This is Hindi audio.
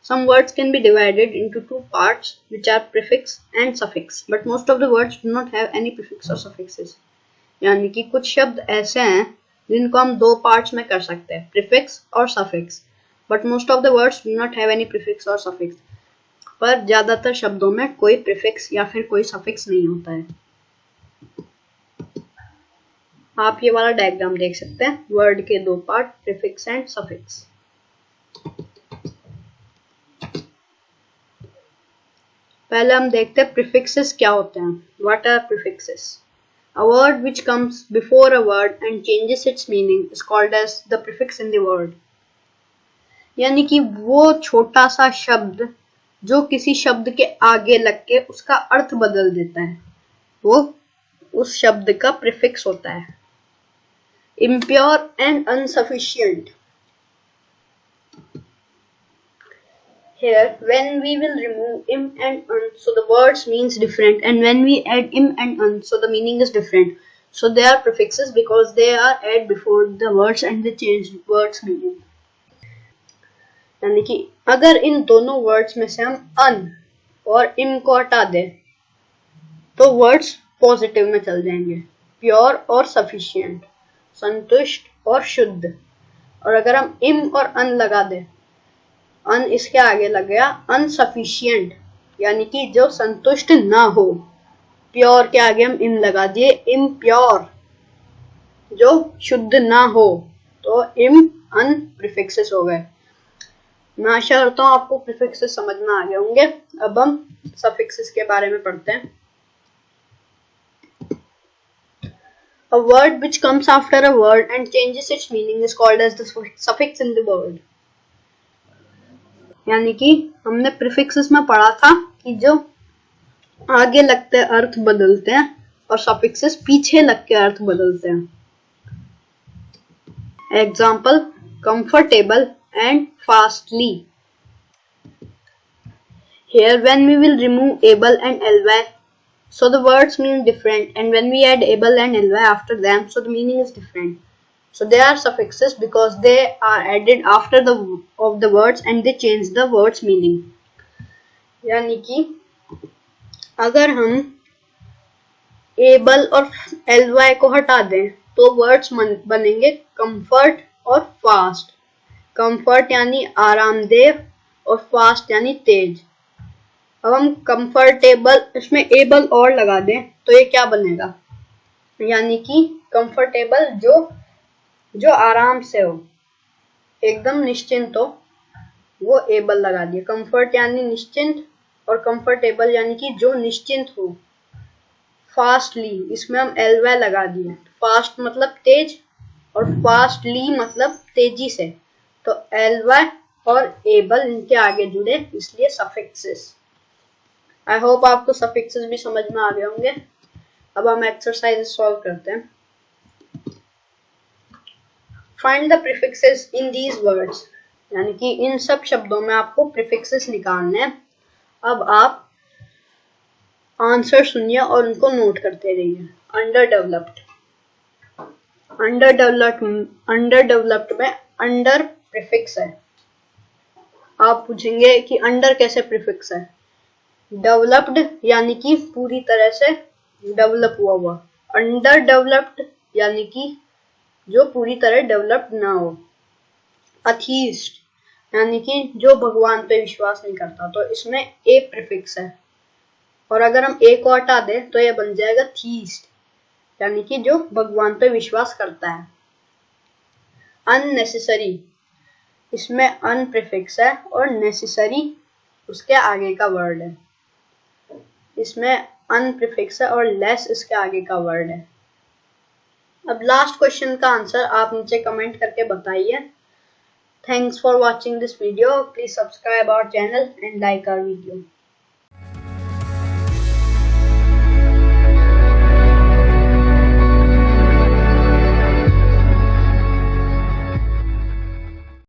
Some words can be divided into two parts, which are prefix and suffix, but most of the words do not have any prefix or suffixes. यानी कि कुछ शब्द ऐसे हैं जिनको हम दो पार्ट्स में कर सकते हैं, प्रीफिक्स और suffix, but most of the words do not have any prefix और सफिक्स। पर ज्यादातर शब्दों में कोई प्रीफिक्स या फिर कोई सफिक्स नहीं होता है। आप ये वाला डायग्राम देख सकते हैं, वर्ड के दो पार्ट, प्रीफिक्स एंड सफिक्स। पहले हम देखते हैं प्रीफिक्सेस क्या होते हैं। What are prefixes? A word which comes before a word and changes its meaning is called as the prefix in the word. यानी कि वो छोटा सा शब्द जो किसी शब्द के आगे लग के उसका अर्थ बदल देता है, वो उस शब्द का प्रीफिक्स होता है। Impure and insufficient. Here, when we will remove im and un, so the words means different, and when we add im and un, so the meaning is different. So they are prefixes because they are added before the words and they change words meaning. यानी कि अगर इन दोनों वर्ड्स में से हम अन और इम को हटा दें तो वर्ड्स पॉजिटिव में चल जाएंगे, प्योर और सफिशिएंट, संतुष्ट और शुद्ध। और अगर हम इम और अन लगा दें, अन इसके आगे लग गया अनसफिशिएंट, यानी कि जो संतुष्ट ना हो। प्योर के आगे हम इम लगा दिए, इम्प्योर, जो शुद्ध ना हो, तो इम अन प्रीफिक्सेस हो गए। मैं आशा करता हूँ आपको प्रीफिक्सेस समझ में आ गए होंगे। अब हम सफिक्सेस के बारे में पढ़ते हैं। A word which comes after a word and changes its meaning is called as the suffix in the word. यानी कि हमने प्रीफिक्सेस में पढ़ा था कि जो आगे लगते अर्थ बदलते हैं और सफिक्सेस पीछे लग के अर्थ बदलते हैं। Example, comfortable and fastly. Here when we will remove able and ly, so the words mean different, and when we add able and ly after them, so the meaning is different. So they are suffixes because they are added after the words and they change the words meaning. यानी कि अगर हम able और ly को हटा दें तो वर्ड्स बनेंगे comfort और fast. Comfort यानी आरामदेह और fast यानी तेज। अब हम comfortable इसमें able और लगा दें तो ये क्या बनेगा? यानी कि comfortable जो आराम से हो, एकदम निश्चिंत हो, वो एबल लगा दिए। कंफर्ट यानी निश्चिंत और कंफर्टेबल यानी कि जो निश्चिंत हो। फास्टली, इसमें हम एलवाई लगा दिए। फास्ट मतलब तेज और फास्टली मतलब तेजी से, तो एलवाई और एबल इनके आगे जुड़े, इसलिए सफिक्सेस। आई होप आपको सफिक्सेस भी समझ में आ गए होंगे। अब हम एक्सरसाइज सॉल्व करते हैं। Find the prefixes in these words. यानी कि इन सब शब्दों में आपको प्रीफिक्सेस निकालने हैं। अब आप आंसर सुनिए और उनको नोट करते रहिए। अंडरडेवलप्ड, अंडरडेवलप्ड में अंडर प्रीफिक्स है। आप पूछेंगे कि अंडर कैसे प्रीफिक्स है? डेवलप्ड यानी कि पूरी तरह से डेवलप हुआ। अंडर डेवलप्ड यानी कि जो पूरी तरह डेवलप्ड ना हो। अथीस्ट यानी कि जो भगवान पे विश्वास नहीं करता, तो इसमें ए प्रीफिक्स है। और अगर हम ए को हटा दें तो ये बन जाएगा थीस्ट, यानी कि जो भगवान पे विश्वास करता है। अननेसेसरी, इसमें अन प्रीफिक्स है और नेसेसरी उसके आगे का वर्ड है। इसमें अन प्रीफिक्स है और लेस इसके आगे का वर्ड है। अब लास्ट क्वेश्चन का आंसर आप नीचे कमेंट करके बताइए। Thanks for watching this video. Please subscribe our channel and like our video.